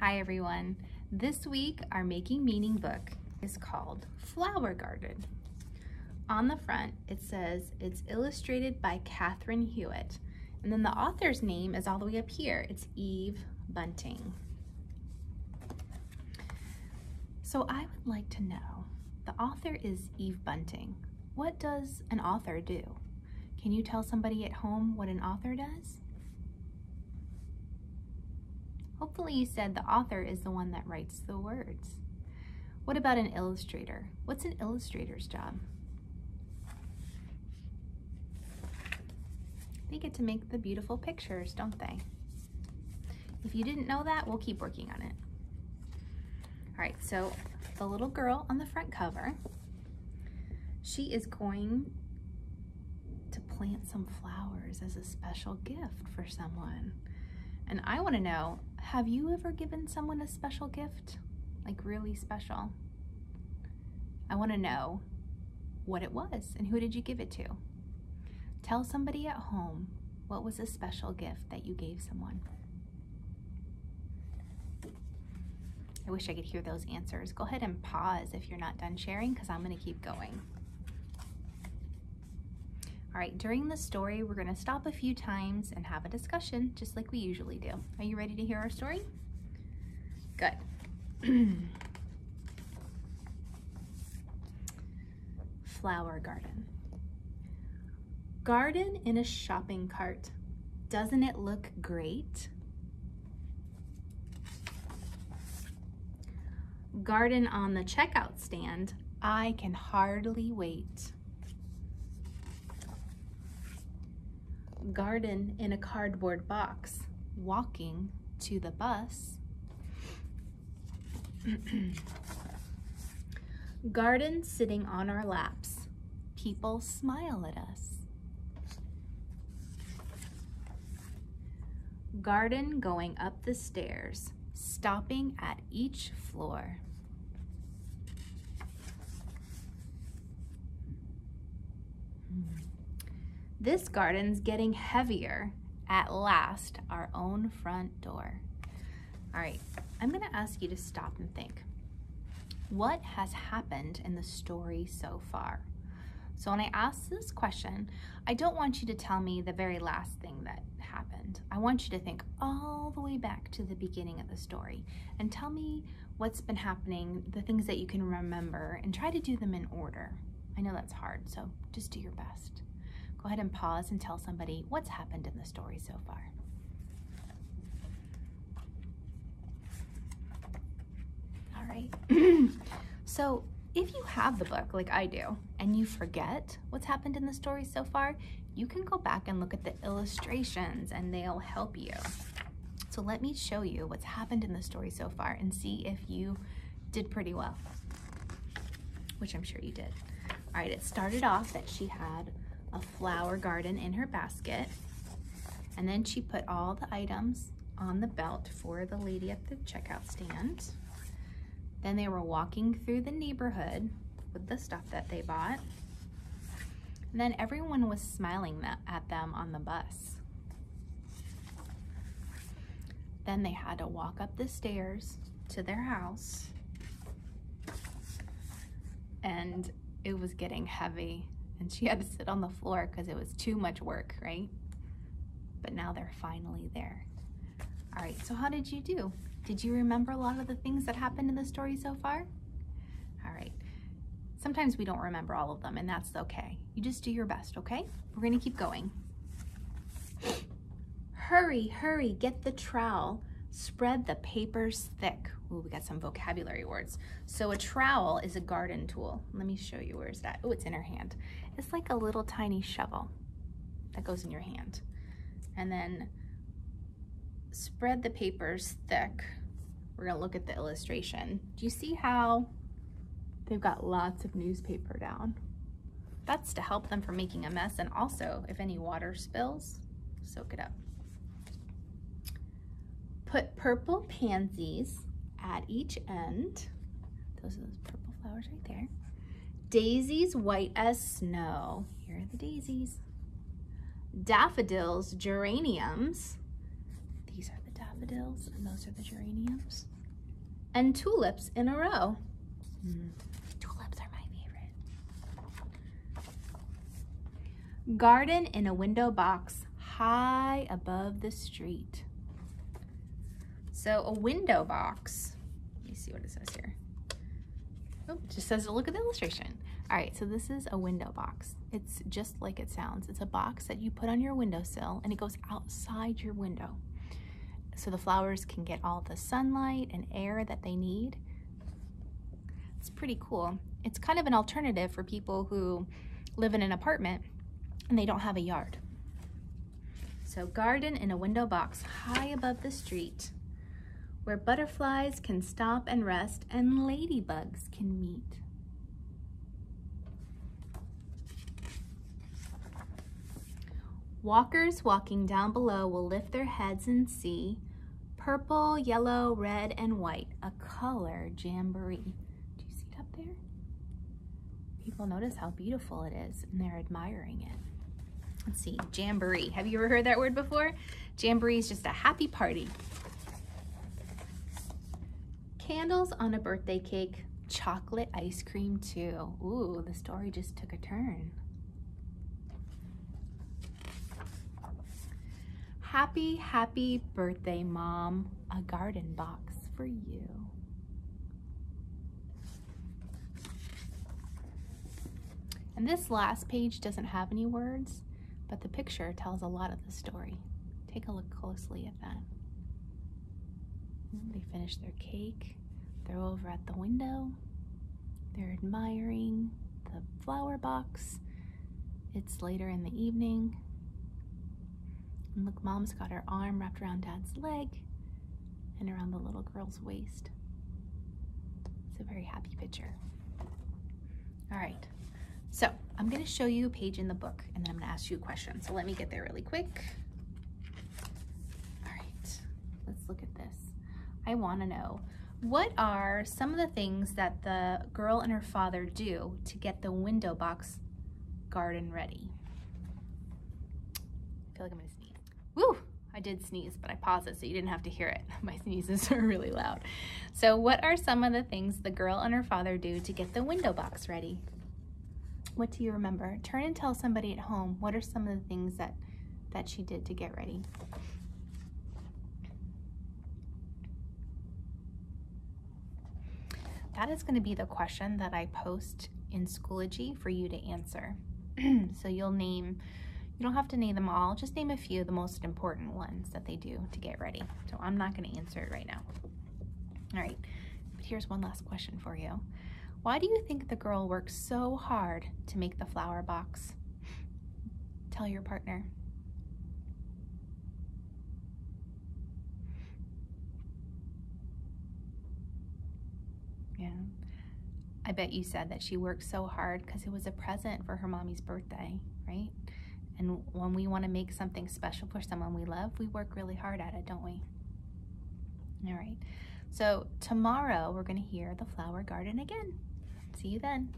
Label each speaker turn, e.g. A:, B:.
A: Hi everyone. This week our Making Meaning book is called Flower Garden. On the front it says it's illustrated by Catherine Hewitt, and then the author's name is all the way up here. It's Eve Bunting. So I would like to know, the author is Eve Bunting. What does an author do? Can you tell somebody at home what an author does? Hopefully you said the author is the one that writes the words. What about an illustrator? What's an illustrator's job? They get to make the beautiful pictures, don't they? If you didn't know that, we'll keep working on it. All right, so the little girl on the front cover, she is going to plant some flowers as a special gift for someone. And I want to know, have you ever given someone a special gift? Like really special? I want to know what it was and who did you give it to? Tell somebody at home what was a special gift that you gave someone. I wish I could hear those answers. Go ahead and pause if you're not done sharing, because I'm going to keep going. All right, during the story, we're going to stop a few times and have a discussion, just like we usually do. Are you ready to hear our story? Good. Flower garden. Garden in a shopping cart. Doesn't it look great? Garden on the checkout stand. I can hardly wait. Garden in a cardboard box, walking to the bus. Garden sitting on our laps, people smile at us. Garden going up the stairs, stopping at each floor. This garden's getting heavier. At last, our own front door. All right, I'm gonna ask you to stop and think. What has happened in the story so far? So when I ask this question, I don't want you to tell me the very last thing that happened. I want you to think all the way back to the beginning of the story and tell me what's been happening, the things that you can remember, and try to do them in order. I know that's hard, so just do your best. Go ahead and pause and tell somebody what's happened in the story so far. All right. So if you have the book like I do and you forget what's happened in the story so far, you can go back and look at the illustrations and they'll help you. So let me show you what's happened in the story so far and see if you did pretty well, which I'm sure you did. All right, it started off that she had a flower garden in her basket, and then she put all the items on the belt for the lady at the checkout stand. Then they were walking through the neighborhood with the stuff that they bought, and then everyone was smiling at them on the bus. Then they had to walk up the stairs to their house, and it was getting heavy. And she had to sit on the floor because it was too much work, right? But now they're finally there. All right, so how did you do? Did you remember a lot of the things that happened in the story so far? All right, sometimes we don't remember all of them, and that's okay. You just do your best, okay? We're gonna keep going. Hurry, hurry, get the trowel. Spread the papers thick. Ooh, we got some vocabulary words. So a trowel is a garden tool. Let me show you, where's that? Oh, it's in her hand. It's like a little tiny shovel that goes in your hand. And then spread the papers thick. We're gonna look at the illustration. Do you see how they've got lots of newspaper down? That's to help them from making a mess, and also if any water spills, soak it up. Put purple pansies at each end. Those are those purple flowers right there. Daisies white as snow. Here are the daisies. Daffodils, geraniums. These are the daffodils and those are the geraniums. and tulips in a row. Tulips are my favorite. Garden in a window box high above the street. So a window box, let me see what it says here. Oh, it just says to look at the illustration. All right, so this is a window box. It's just like it sounds. It's a box that you put on your windowsill and it goes outside your window. So the flowers can get all the sunlight and air that they need. It's pretty cool. It's kind of an alternative for people who live in an apartment and they don't have a yard. So garden in a window box high above the street, where butterflies can stop and rest and ladybugs can meet. Walkers walking down below will lift their heads and see purple, yellow, red, and white, a color jamboree. Do you see it up there? People notice how beautiful it is and they're admiring it. Let's see, jamboree. Have you ever heard that word before? Jamboree is just a happy party. Candles on a birthday cake, chocolate ice cream too. Ooh, the story just took a turn. Happy, happy birthday, Mom. A garden box for you. And this last page doesn't have any words, but the picture tells a lot of the story. Take a look closely at that. They finish their cake. They're over at the window. They're admiring the flower box. It's later in the evening. And look, Mom's got her arm wrapped around Dad's leg and around the little girl's waist. It's a very happy picture. All right, so I'm gonna show you a page in the book and then I'm gonna ask you a question. So let me get there really quick. All right, let's look at this. I wanna know, what are some of the things that the girl and her father do to get the window box garden ready? I feel like I'm gonna sneeze. Woo! I did sneeze, but I paused it so you didn't have to hear it. My sneezes are really loud. So what are some of the things the girl and her father do to get the window box ready? What do you remember? Turn and tell somebody at home, what are some of the things that she did to get ready? That is going to be the question that I post in Schoology for you to answer. So you'll name, you don't have to name them all, just name a few of the most important ones that they do to get ready. So I'm not going to answer it right now. All right, but here's one last question for you. Why do you think the girl works so hard to make the flower box? Tell your partner. Yeah, I bet you said that she worked so hard because it was a present for her mommy's birthday, right? And when we want to make something special for someone we love, we work really hard at it, don't we? All right, so tomorrow we're going to hear the flower garden again. See you then.